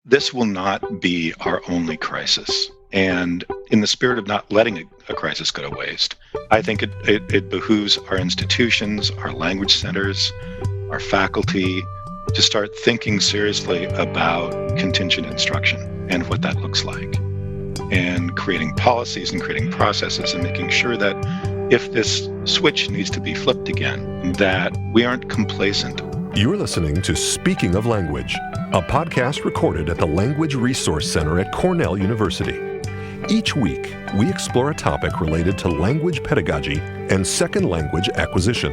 This will not be our only crisis. And in the spirit of not letting a crisis go to waste, I think it behooves our institutions, our language centers, our faculty to start thinking seriously about contingent instruction and what that looks like, and creating policies and creating processes and making sure that if this switch needs to be flipped again, that we aren't complacent. You're listening to Speaking of Language, a podcast recorded at the Language Resource Center at Cornell University. Each week, we explore a topic related to language pedagogy and second language acquisition.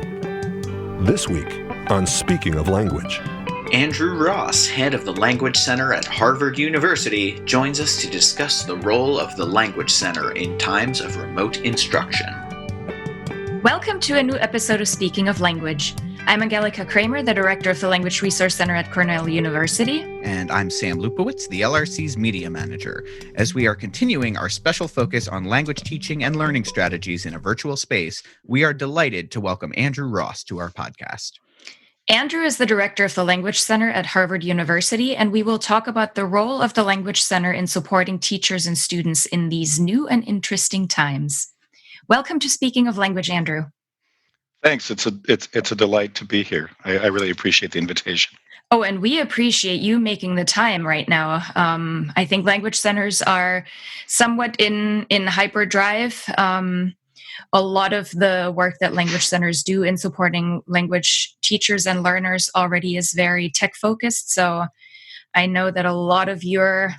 This week on Speaking of Language, Andrew Ross, head of the Language Center at Harvard University, joins us to discuss the role of the Language Center in times of remote instruction. Welcome to a new episode of Speaking of Language. I'm Angelica Kramer, the director of the Language Resource Center at Cornell University. And I'm Sam Lupowitz, the LRC's media manager. As we are continuing our special focus on language teaching and learning strategies in a virtual space, we are delighted to welcome Andrew Ross to our podcast. Andrew is the director of the Language Center at Harvard University, and we will talk about the role of the Language Center in supporting teachers and students in these new and interesting times. Welcome to Speaking of Language, Andrew. Thanks. It's a delight to be here. I really appreciate the invitation. Oh, and we appreciate you making the time right now. I think language centers are somewhat in hyperdrive. A lot of the work that language centers do in supporting language teachers and learners already is very tech focused. So I know that a lot of your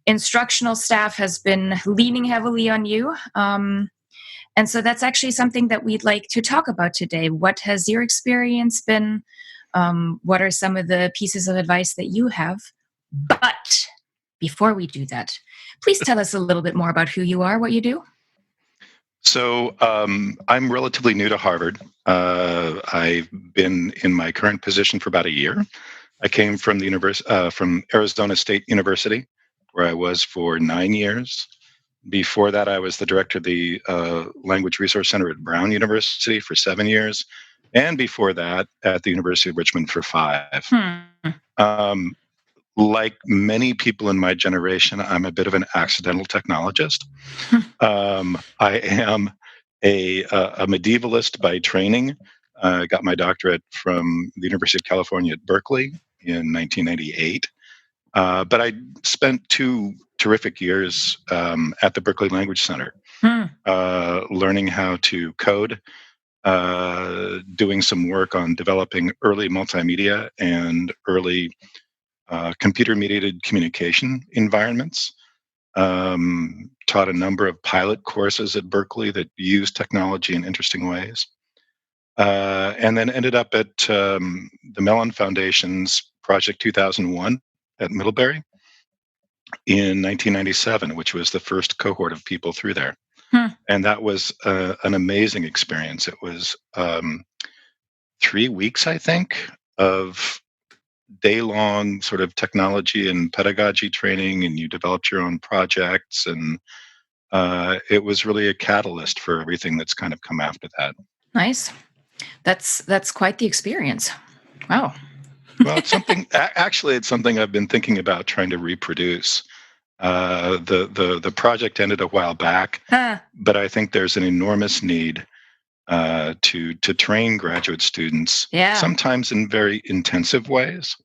instructional staff has been leaning heavily on you. And so that's actually something that we'd like to talk about today. What has your experience been? What are some of the pieces of advice that you have? But before we do that, please tell us a little bit more about who you are, what you do. So I'm relatively new to Harvard. I've been in my current position for about a year. I came from from Arizona State University, where I was for 9 years. Before that, I was the director of the Language Resource Center at Brown University for 7 years. And before that, at the University of Richmond for 5. Like many people in my generation, I'm a bit of an accidental technologist. I am a medievalist by training. I got my doctorate from the University of California at Berkeley in 1998. But I spent 2 terrific years at the Berkeley Language Center, learning how to code, doing some work on developing early multimedia and early computer-mediated communication environments. Taught a number of pilot courses at Berkeley that use technology in interesting ways. And then ended up at the Mellon Foundation's Project 2001 at Middlebury in 1997, which was the first cohort of people through there. And that was an amazing experience. It was 3 weeks, I think, of day-long sort of technology and pedagogy training, and you developed your own projects, and it was really a catalyst for everything that's kind of come after that. Nice. That's quite the experience. Wow. Well, it's something I've been thinking about trying to reproduce. The project ended a while back, but I think there's an enormous need to train graduate students, sometimes in very intensive ways,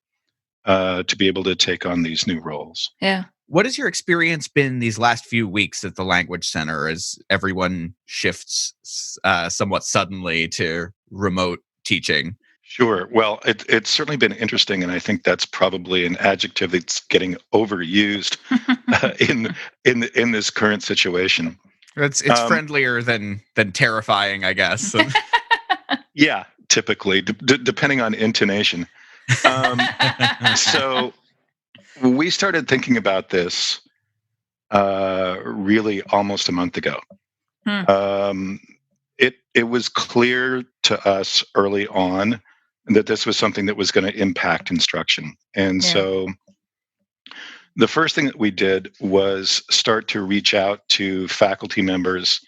to be able to take on these new roles. Yeah. What has your experience been these last few weeks at the Language Center as everyone shifts somewhat suddenly to remote teaching? Sure. Well, it's certainly been interesting, and I think that's probably an adjective that's getting overused in this current situation. It's friendlier than terrifying, I guess. Yeah, typically, depending on intonation. So we started thinking about this really almost a month ago. It was clear to us early on that this was something that was going to impact instruction. And so the first thing that we did was start to reach out to faculty members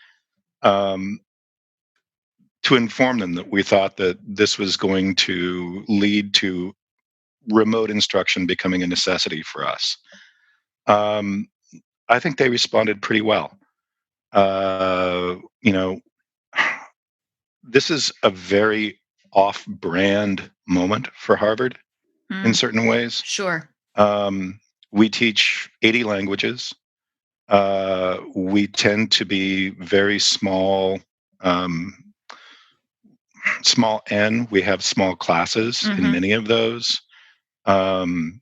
to inform them that we thought that this was going to lead to remote instruction becoming a necessity for us. Um, I think they responded pretty well. You know, this is a very off-brand moment for Harvard in Mm, certain ways. sure. We teach 80 languages. We tend to be very small, um, small N. We have small classes in Hmm. many of those, um,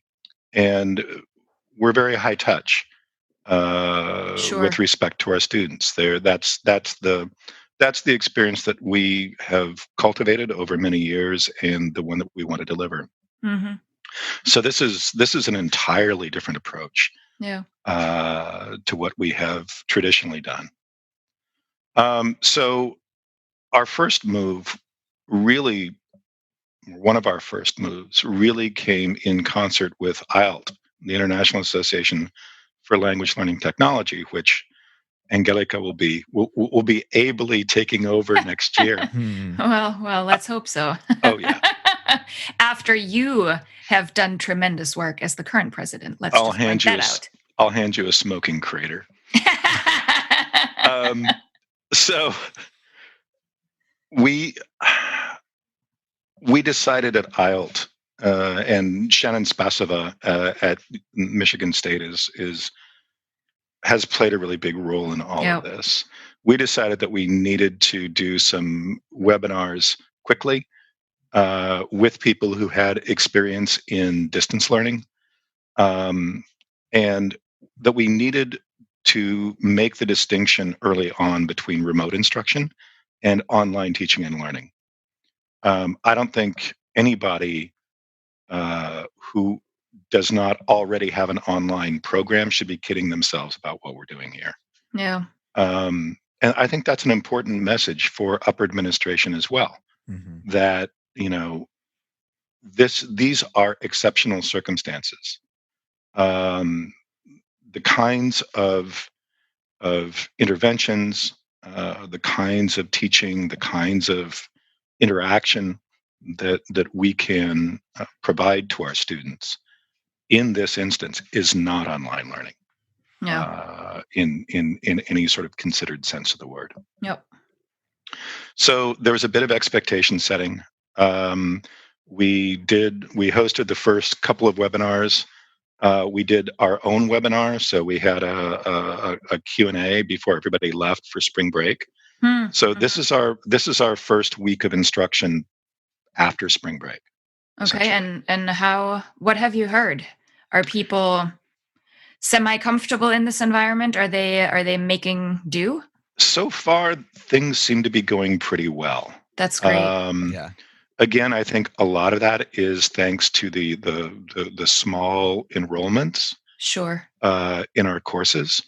and we're very high touch with Sure. respect to our students. That's the experience that we have cultivated over many years, and the one that we want to deliver. Hmm. So this is an entirely different approach Yeah. to what we have traditionally done. So our first move, really, one of our first moves, really came in concert with IELT, the International Association for Language Learning Technology, which Angelica will be ably taking over next year. Hmm. Well, Uh, let's hope so. oh yeah, After you have done tremendous work as the current president, let's I'll just hand point you that a s- out. I'll hand you a smoking crater. Um, so we we decided at IELT, and Shannon Spasova at Michigan State is has played a really big role in all of Yep. this. We decided that we needed to do some webinars quickly with people who had experience in distance learning, um, and that we needed to make the distinction early on between remote instruction and online teaching and learning. I don't think anybody who does not already have an online program should be kidding themselves about what we're doing here. Yeah. And I think that's an important message for upper administration as well. Hmm. That these are exceptional circumstances. Um, the kinds of interventions, the kinds of teaching, the kinds of interaction that we can provide to our students in this instance is not online learning Yeah. in any sort of considered sense of the word. Yep. So there was a bit of expectation setting. Um, we hosted the first couple of webinars. We did our own webinar, so we had a Q&A before everybody left for spring break. Hmm. So this is our first week of instruction after spring break, Okay. essentially. And what have you heard? Are people semi-comfortable in this environment? Are they making do? So far, things seem to be going pretty well. That's great. Um, Yeah. Again, I think a lot of that is thanks to the small enrollments Sure. in our courses.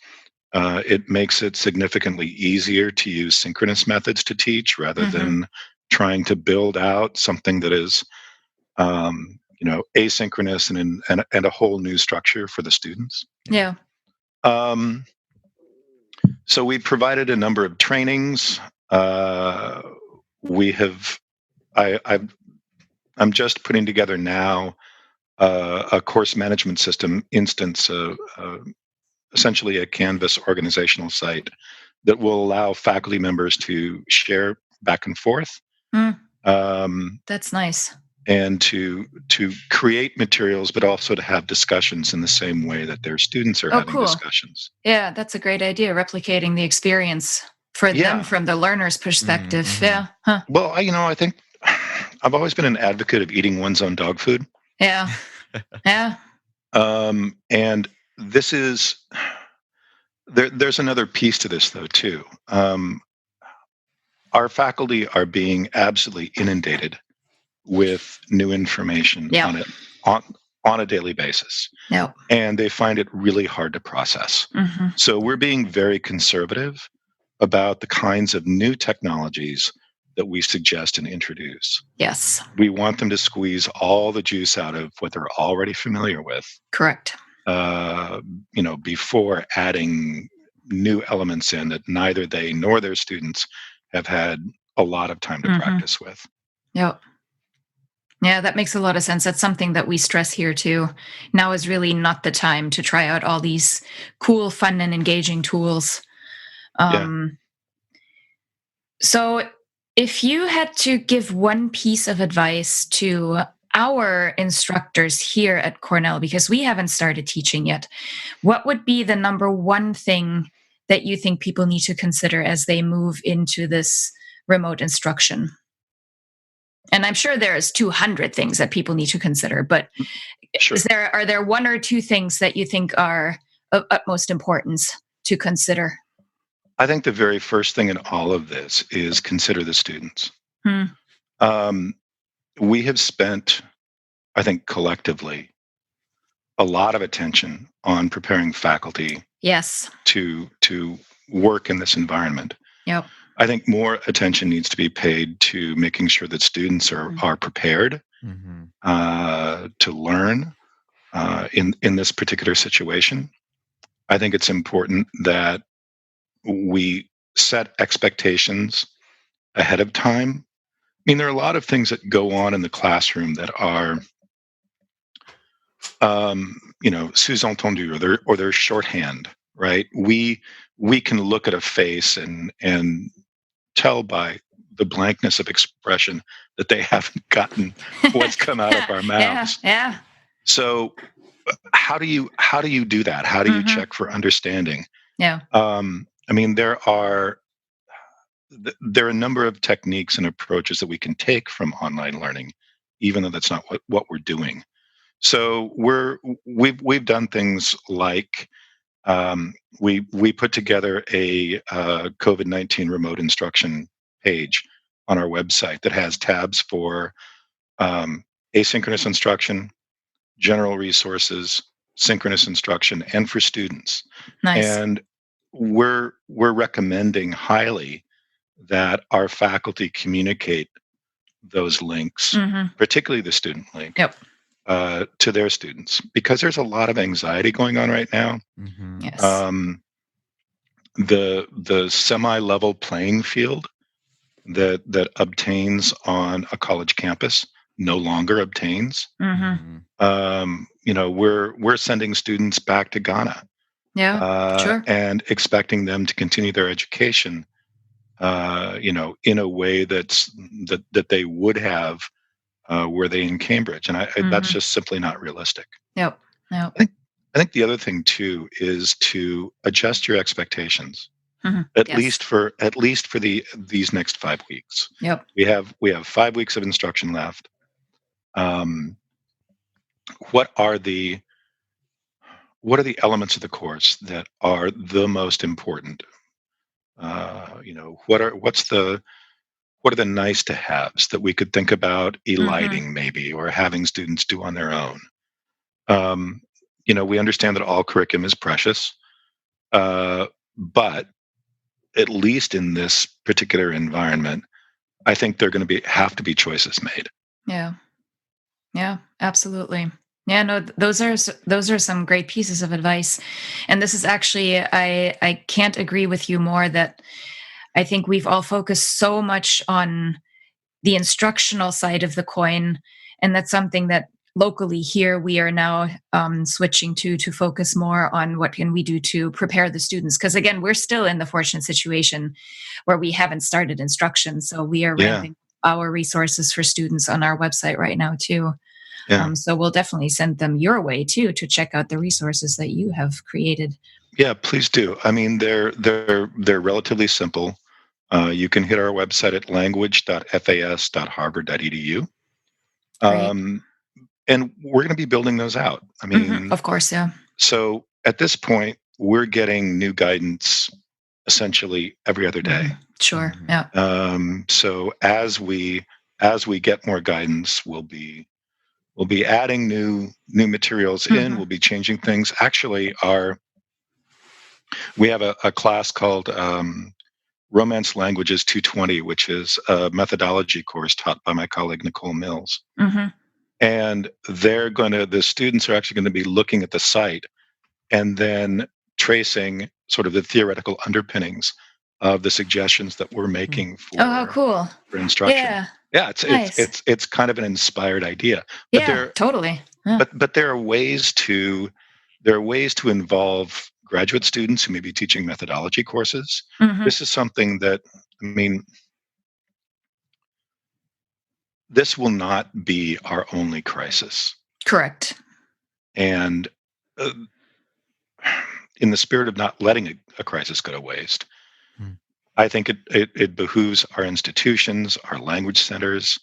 It makes it significantly easier to use synchronous methods to teach rather Hmm. than trying to build out something that is asynchronous and a whole new structure for the students. Yeah. Um, so we provided a number of trainings. Uh, we have I'm just putting together now a course management system instance, essentially a Canvas organizational site that will allow faculty members to share back and forth, Mm, um, that's nice. and to create materials, but also to have discussions in the same way that their students are Oh, having cool. discussions. Yeah, that's a great idea. Replicating the experience for them Yeah. from the learner's perspective. Mm-hmm. Yeah. Huh. Well, I think I've always been an advocate of eating one's own dog food. Yeah. Yeah. And this is there's another piece to this though too. Our faculty are being absolutely inundated with new information Yeah. on a daily basis, No. and they find it really hard to process. Hmm. So we're being very conservative about the kinds of new technologies that we suggest and introduce. Yes. We want them to squeeze all the juice out of what they're already familiar with, Correct. uh, before adding new elements in that neither they nor their students have had a lot of time to Hmm. practice with. Yep. Yeah, that makes a lot of sense. That's something that we stress here too. Now is really not the time to try out all these cool, fun, and engaging tools. Yeah. Um, so, if you had to give one piece of advice to our instructors here at Cornell, because we haven't started teaching yet, what would be the number one thing that you think people need to consider as they move into this remote instruction? And I'm sure there's 200 things that people need to consider, but Sure. are there one or two things that you think are of utmost importance to consider? I think the very first thing in all of this is consider the students. Hmm. Um, we have spent, I think, collectively, a lot of attention on preparing faculty Yes. to work in this environment. Yep. I think more attention needs to be paid to making sure that students are prepared Mm-hmm. to learn in this particular situation. I think it's important that we set expectations ahead of time. I mean, there are a lot of things that go on in the classroom that are, sous-entendu, or they're shorthand, right? We can look at a face and tell by the blankness of expression that they haven't gotten what's come out of our Yeah. mouths. Yeah. So how do you do that? How do you Hmm. check for understanding? Yeah. I mean, there are a number of techniques and approaches that we can take from online learning, even though that's not what we're doing. So we've done things like we put together a COVID-19 remote instruction page on our website that has tabs for asynchronous instruction, general resources, synchronous instruction, and for students. Nice. And we're recommending highly that our faculty communicate those links, Hmm. particularly the student link, Yep. to their students, because there's a lot of anxiety going on right now. Mm-hmm. Yes. The semi-level playing field that obtains on a college campus no longer obtains. Hmm. We're sending students back to Ghana Yeah. Sure. and expecting them to continue their education, in a way that they would have were they in Cambridge, and that's Hmm. just simply not realistic. Yep. Yep. I think the other thing too is to adjust your expectations, Hmm. at Yes. least for these next 5 weeks. Yep. We have 5 weeks of instruction left. Um, what are the elements of the course that are the most important? What are the nice to haves that we could think about Hmm. elighting maybe, or having students do on their own? We understand that all curriculum is precious, but at least in this particular environment, I think there are going to have to be choices made. Yeah. Yeah. Absolutely. Yeah. No. Those are some great pieces of advice, and this is actually I can't agree with you more that I think we've all focused so much on the instructional side of the coin, and that's something that locally here we are now switching to focus more on what can we do to prepare the students, because again we're still in the fortunate situation where we haven't started instruction, so we are Yeah, ramping our resources for students on our website right now too. yeah, So we'll definitely send them your way too to check out the resources that you have created. yeah. Please do. I mean, they're relatively simple. You can hit our website at language.fas.harvard.edu. Great. Um, and we're going to be building those out. I Hmm. mean, Of course. Yeah. so at this point, we're getting new guidance essentially every other day. Hmm. Sure. Mhm. Yeah. So as we get more guidance, we'll be adding new materials in. Hmm. We'll be changing things. Actually, we have a class called Romance Languages 220, which is a methodology course taught by my colleague Nicole Mills. Hmm. And the students are actually going to be looking at the site and then tracing sort of the theoretical underpinnings of the suggestions that we're making Oh, how for cool. instruction. Yeah. Yeah, it's it's Nice. it's it's kind of an inspired idea, but Yeah, totally. Yeah. there are ways to involve graduate students who may be teaching methodology courses. Hmm. This is something that, I mean, this will not be our only crisis. Correct. And uh, in the spirit of not letting a crisis go to waste, Hmm. I think it behooves our institutions, our language centers,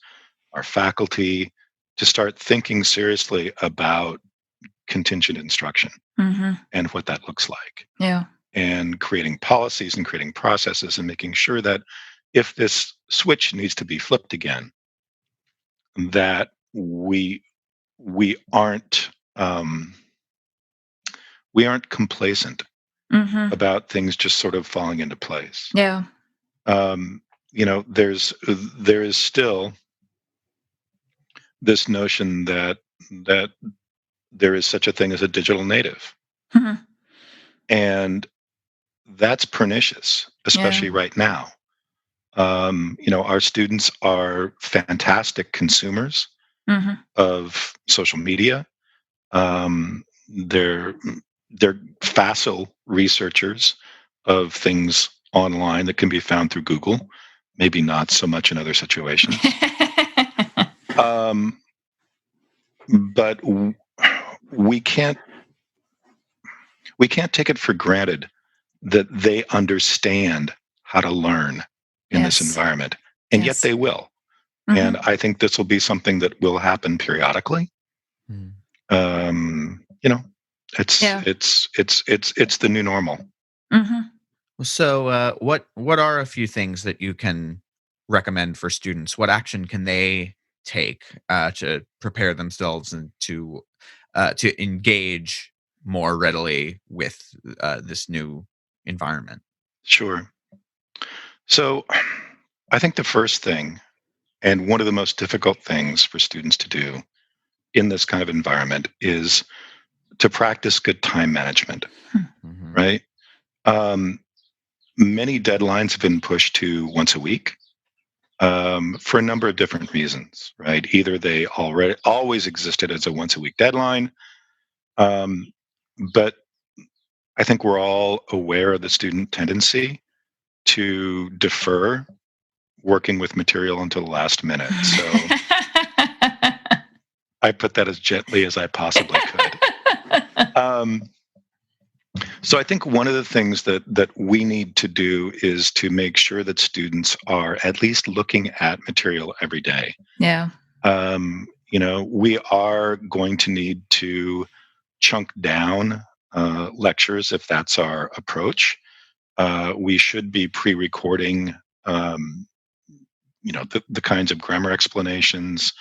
our faculty to start thinking seriously about contingent instruction Hmm. and what that looks like, Yeah. and creating policies and creating processes and making sure that if this switch needs to be flipped again, that we aren't we aren't complacent Hmm. about things just sort of falling into place. Yeah. Um, there is still this notion that there is such a thing as a digital native, Hmm. and that's pernicious, Yeah. especially right now. Our students are fantastic consumers Hmm. of social media. They're they're facile researchers of things online that can be found through Google. Maybe not so much in other situations. Um, but we can't we can't take it for granted that they understand how to learn in this Yes. environment, and yet Yes. they will. And Hmm. I think this will be something that will happen periodically. Hmm. You know, it's Yeah. it's it's it's it's the new normal. Hmm. So, what are a few things that you can recommend for students? What action can they take to prepare themselves and to engage more readily with this new environment? Sure. So, I think the first thing, and one of the most difficult things for students to do in this kind of environment, is to practice good time management. Hmm. Right? Um, Many deadlines have been pushed to once a week, for a number of different reasons, right? Either they already always existed as a once a week deadline, um, but I think we're all aware of the student tendency to defer working with material until the last minute. So I put that as gently as I possibly could. Um, so I think one of the things that we need to do is to make sure that students are at least looking at material every day. Yeah. We are going to need to chunk down lectures if that's our approach. We should be pre-recording, um, the kinds of grammar explanations,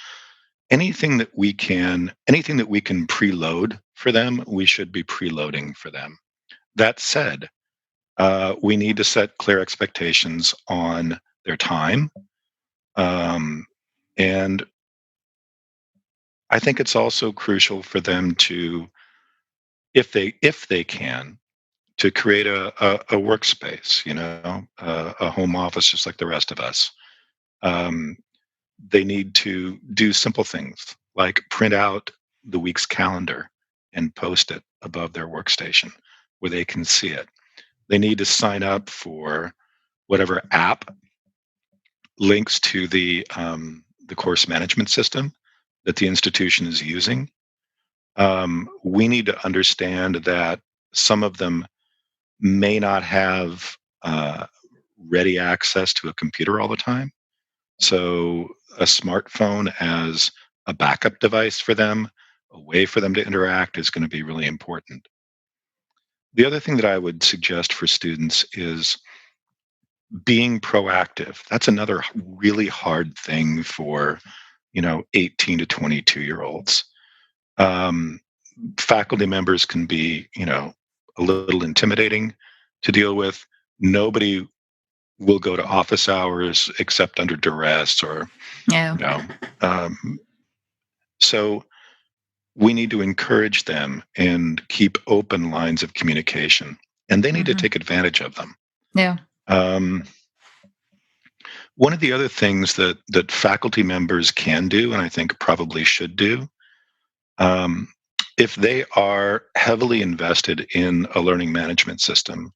anything that we can preload for them. We should be preloading for them. That said, we need to set clear expectations on their time, um, and I think it's also crucial for them to, if they can, to create a workspace, a home office just like the rest of us. Um, they need to do simple things like print out the week's calendar and post it above their workstation where they can see it. They need to sign up for whatever app links to the course management system that the institution is using. We need to understand that some of them may not have ready access to a computer all the time. So, a smartphone as a backup device for them, a way for them to interact, is going to be really important. The other thing that I would suggest for students is being proactive. That's another really hard thing for 18 to 22-year olds. Um, Faculty members can be a little intimidating to deal with. Nobody will go to office hours except under duress, or Yeah. you know um, so we need to encourage them and keep open lines of communication, and they need to Hmm. take advantage of them. Yeah. um, One of the other things that faculty members can do, and I think probably should do, um, if they are heavily invested in a learning management system,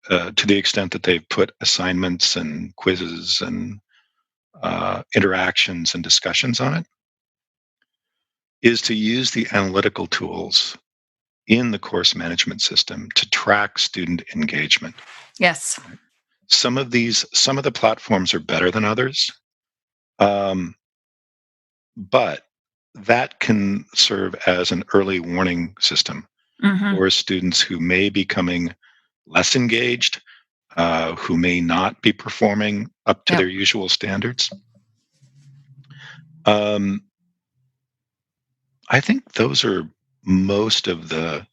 to the extent that they've put assignments and quizzes and interactions and discussions on it, is to use the analytical tools in the course management system to track student engagement. Yes. Some of the platforms are better than others, um, but that can serve as an early warning system Hmm. for students who may be becoming less engaged, who may not be performing up to Yep. their usual standards. Um, I think those are most of the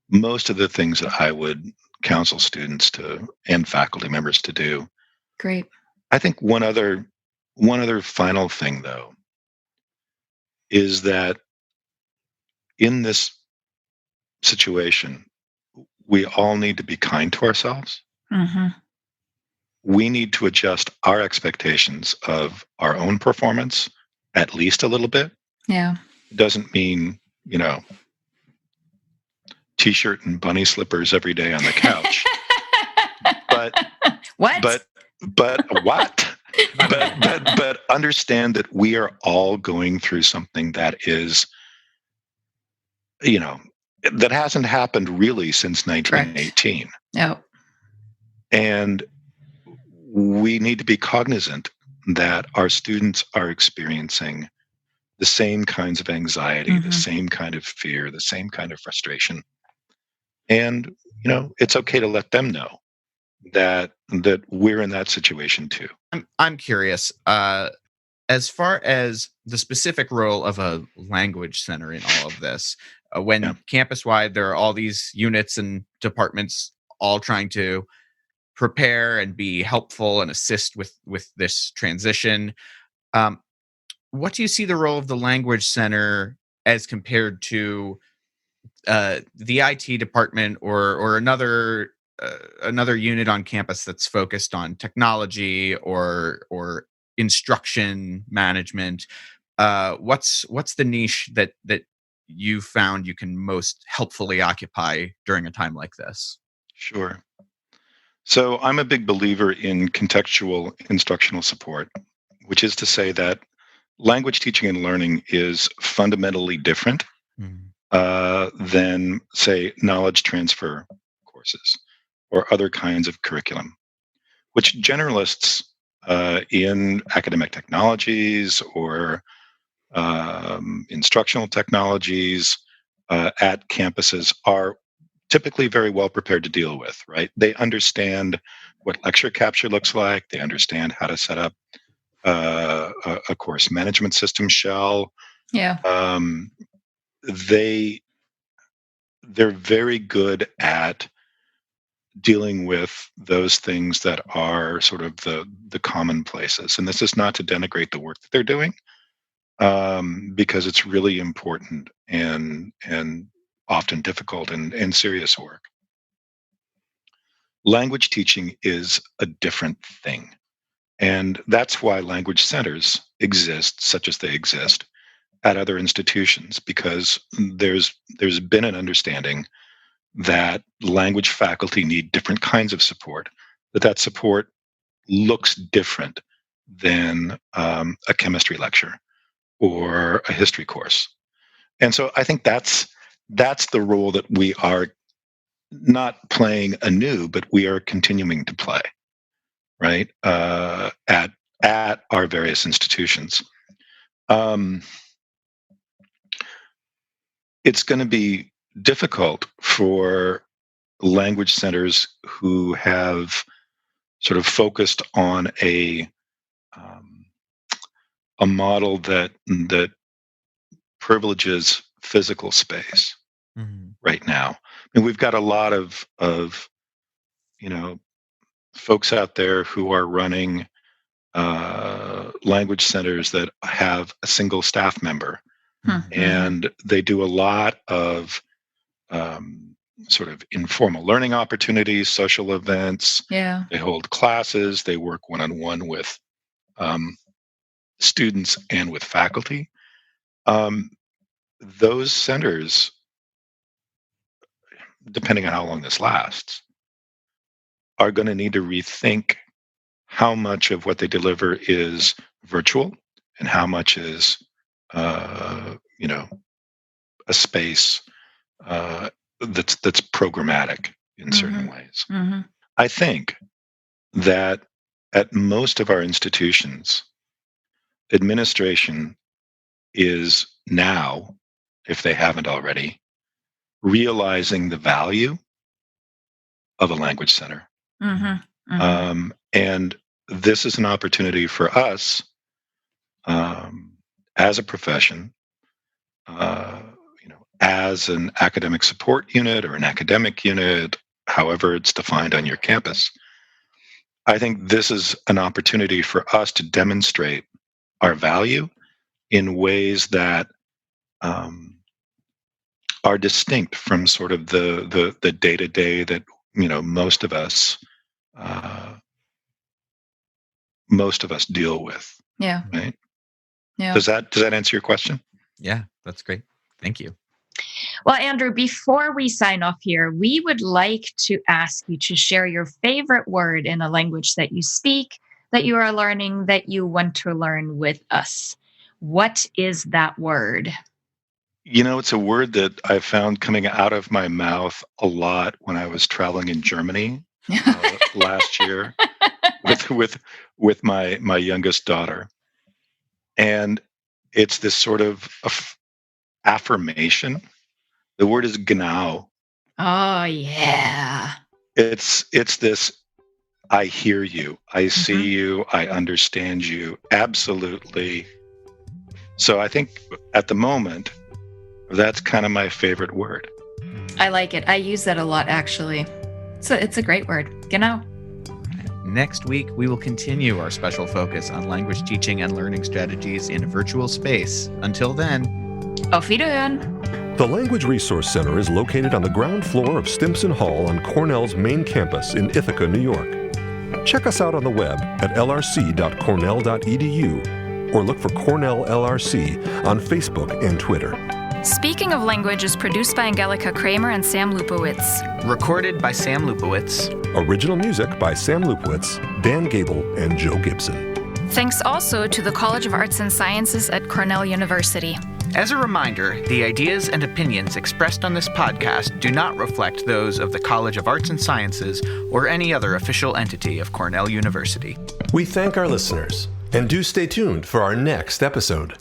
most of the things that I would counsel students to and faculty members to do. Great. I think one other final thing though is that in this situation, we all need to be kind to ourselves. Hmm. We need to adjust our expectations of our own performance at least a little bit. Yeah. It doesn't mean, you know, t-shirt and bunny slippers every day on the couch. But What? but what? But understand that we are all going through something that is, you know, that hasn't happened really since Correct. 1918. No. And we need to be cognizant that our students are experiencing the same kinds of anxiety, the Mhm. same kind of fear, the same kind of frustration. And, it's okay to let them know that we're in that situation too. I'm curious. As far as the specific role of a language center in all of this, when Yeah. campus wide there are all these units and departments all trying to prepare and be helpful and assist with this transition. Um, what do you see the role of the language center as compared to the IT department or another unit on campus that's focused on technology or instruction management? What's the niche that you found you can most helpfully occupy during a time like this? Sure. So I'm a big believer in contextual instructional support, which is to say that language teaching and learning is fundamentally different Mm. than, say, knowledge transfer courses or other kinds of curriculum, which generalists in academic technologies or instructional technologies at campuses are typically very well prepared to deal with, right? They understand what lecture capture looks like, they understand how to set up a course management system shell. Yeah. Um, they they're very good at dealing with those things that are sort of the commonplaces. And this is not to denigrate the work that they're doing, because it's really important and often difficult and serious work. Language teaching is a different thing. And that's why language centers exist, such as they exist, at other institutions, because there's been an understanding that language faculty need different kinds of support, that support looks different than a chemistry lecture or a history course. And so I think that's the role that we are not playing anew, but we are continuing to play, right? At our various institutions. Um, it's going to be difficult for language centers who have sort of focused on um, a model that privileges physical space Mhm. right now. I mean, we've got a lot of you know folks out there who are running language centers that have a single staff member, Hmm. Mhm. and they do a lot of um, sort of informal learning opportunities, social events. Yeah. They hold classes. They work one-on-one with students and with faculty. Those centers, depending on how long this lasts, are going to need to rethink how much of what they deliver is virtual and how much is, a space that's programmatic in certain ways. Mm-hmm. I think that at most of our institutions, administration is now, if they haven't already, realizing the value of a language center. Mm-hmm. Mm-hmm. And this is an opportunity for us as a profession, as an academic support unit or an academic unit, however it's defined on your campus. I think this is an opportunity for us to demonstrate our value in ways that are distinct from sort of the day-to-day that most of us deal with. Yeah. Right. Yeah. Does that answer your question? Yeah, that's great. Thank you. Well, Andrew, before we sign off here, we would like to ask you to share your favorite word in a language that you speak, that you are learning, that you want to learn with us. What is that word? It's a word that I found coming out of my mouth a lot when I was traveling in Germany last year with my youngest daughter. And it's this sort of affirmation. The word is genau. Oh, yeah. It's this, I hear you, I see you, I understand you, absolutely. So I think at the moment, that's kind of my favorite word. I like it. I use that a lot, actually. So it's a great word. Genau. Next week, we will continue our special focus on language teaching and learning strategies in a virtual space. Until then, Auf Wiederhören. The Language Resource Center is located on the ground floor of Stimson Hall on Cornell's main campus in Ithaca, New York. Check us out on the web at lrc.cornell.edu or look for Cornell LRC on Facebook and Twitter. Speaking of Language is produced by Angelica Kramer and Sam Lupowitz. recorded by Sam Lupowitz. Original music by Sam Lupowitz, Dan Gable, and Joe Gibson. Thanks also to the College of Arts and Sciences at Cornell University. As a reminder, the ideas and opinions expressed on this podcast do not reflect those of the College of Arts and Sciences or any other official entity of Cornell University. We thank our listeners, and do stay tuned for our next episode.